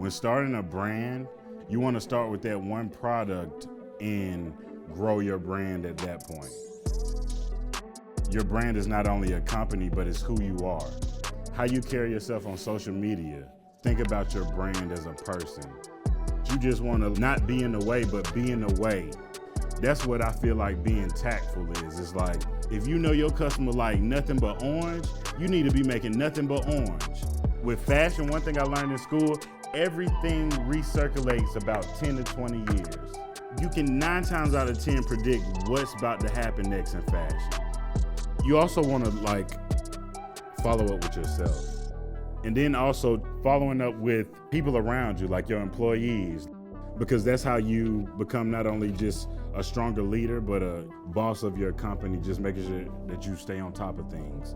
When starting a brand, you want to start with that one product and grow your brand at that point. Your brand is not only a company, but it's who you are. How you carry yourself on social media. Think about your brand as a person. You just want to not be in the way, but be in the way. That's what I feel like being tactful is. It's like, if you know your customer like nothing but orange, you need to be making nothing but orange. With fashion, one thing I learned in school, everything recirculates about 10 to 20 years. You can 9 times out of 10 predict what's about to happen next in fashion. You also want to follow up with yourself. And then also following up with people around you, like your employees, because that's how you become not only just a stronger leader, but a boss of your company, just making sure that you stay on top of things.